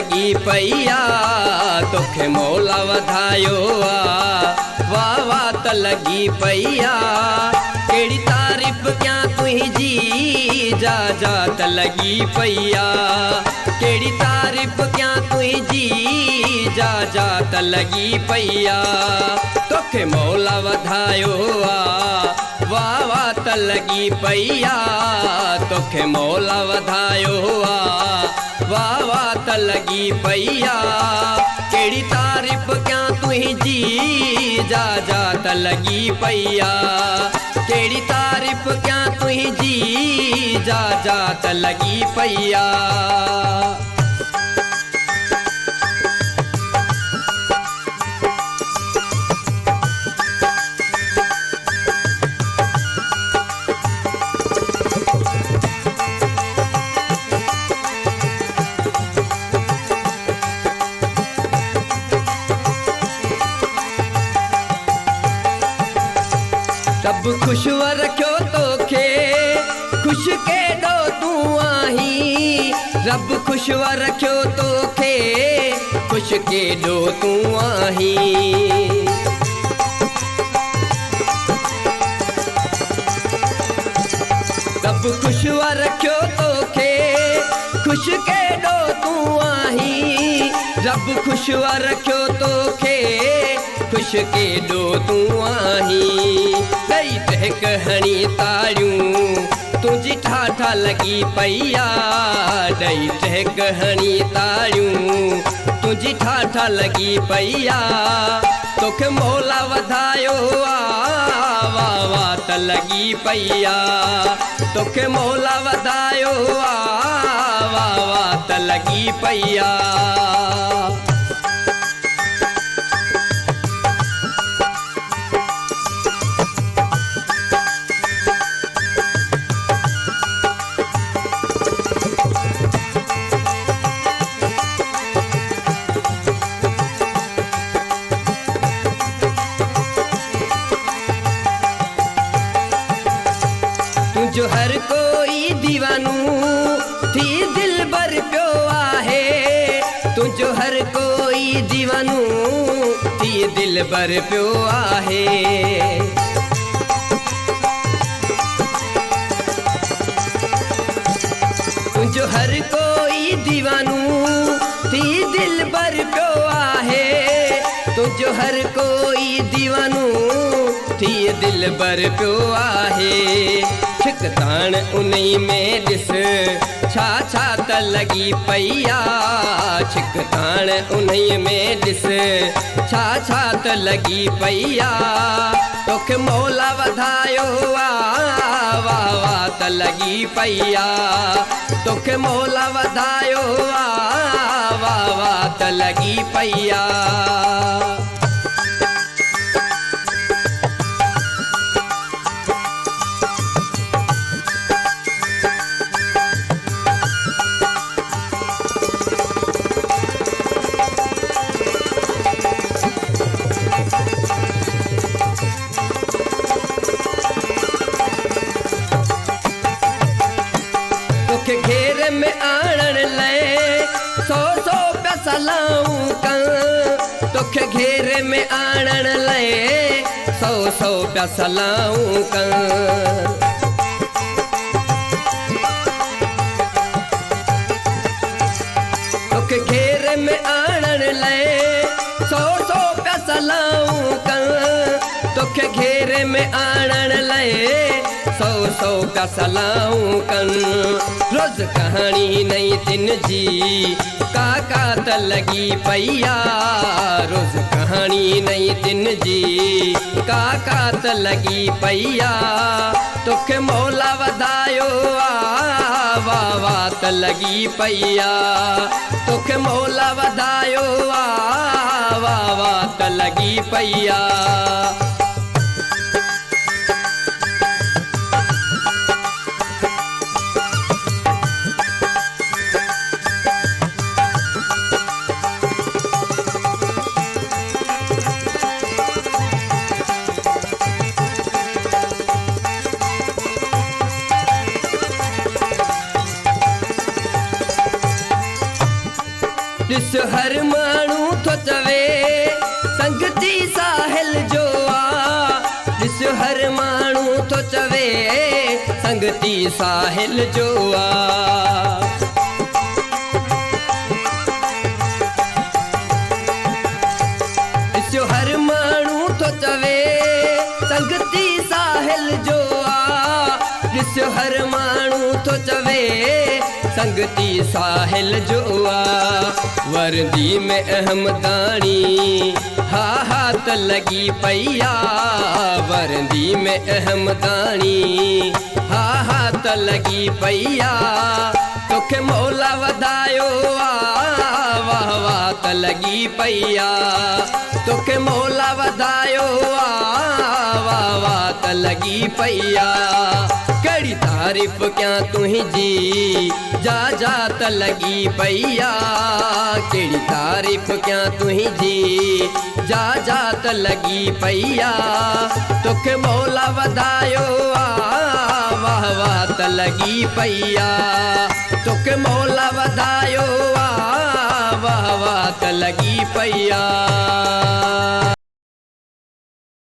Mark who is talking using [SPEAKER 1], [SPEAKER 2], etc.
[SPEAKER 1] लगी पैया तोखे मौला वधायो वाह वाह त लगी पैया केड़ी तारीफ क्या तुझी जा त लगी पैया केड़ी तारीफ क्या तुझी जा त लगी पैया तोखे मौला वधायो वाह वाह त लगी पैया तोखे मौला वधायो वाह वाह त लगी पैया केड़ी तारीफ क्या तुझी जा त लगी पैया केड़ी तारीफ क्या तुझी जा त लगी पैया। रब खुशवा रखो तोखे खुश के दो तू आही रब खुशवा रखो तोखे खुश के दो तू आही रब खुशवा रखो तोखे खुश के दो तू आही रब खुशवा रखो तोखे खुश के दो तू आही कई तह कहणी तारियूं तुझी ठाठा लगी पैया दई तह कहणी तारियूं तुझी ठाठा लगी पैया तोखे मौला वधायो वाह वाह त लगी पैया तोखे मौला वधायो वाह वाह त लगी पैया। तुझो हर कोई दीवानू थी दिल बर प्यो आहे तुझो हर कोई दीवानू थी दिल बर प्यो आहे तुझो हर कोई दीवानू थी दिल बर प्यो आहे तुझो हर कोई दीवानू थी दिल बर प्यो आहे छिकतान उन्हीं में दिस छा छा त लगी पैया छिकतान उन्हीं में दिस छा छा त लगी पैया तोखे मौला वधायो वाह वाह त लगी पैया तोखे मौला वधायो वाह वाह त लगी पैया। घेर में आणण लाए सौ पैसा लाऊं कर तोखे घेर में आणण लाए सौ पैसा लाऊं कर तोखे घेर में आणण लाए सौ पैसा लाऊं कर तोखे घेर में आणण लाए सौ पैसा लाऊं कन रोज कहानी नहीं दिन जी काका त लगी पैया रोज कहानी नहीं दिन जी काका त लगी पैया तोखे मौला वधायो वाह वाह त लगी पैया तोखे मौला वधायो वाह वाह त लगी पैया। ॾिस हर माण्हू थो चवे संगती साहिल जो आ। ॾिस हर माण्हू थो चवे संगती साहिल जो आ। ॾिस हर माण्हू थो चवे संगती साहिल जो आ। ॾिस हर माण्हू थो चवे संगती साहिल जो आ। वर्दी में अहमदानी हा हा त लगी पैया। वर्दी में अहमदानी हा हा त लगी पैया। तोखे मौला वधायो आ वाह वाह त लगी पैया। तोखे मौला वधायो आ वाह वाह त लगी पैया। कड़ी तारीफ क्या तुझी जा जा त लगी पैया। केड़ी तारीफ क्या तुझी जा जा त लगी पैया। तोखे मौला वधायो आ वाह वाह त लगी पैया। तोखे मौला वधायो आ वाह वाह त लगी पैया।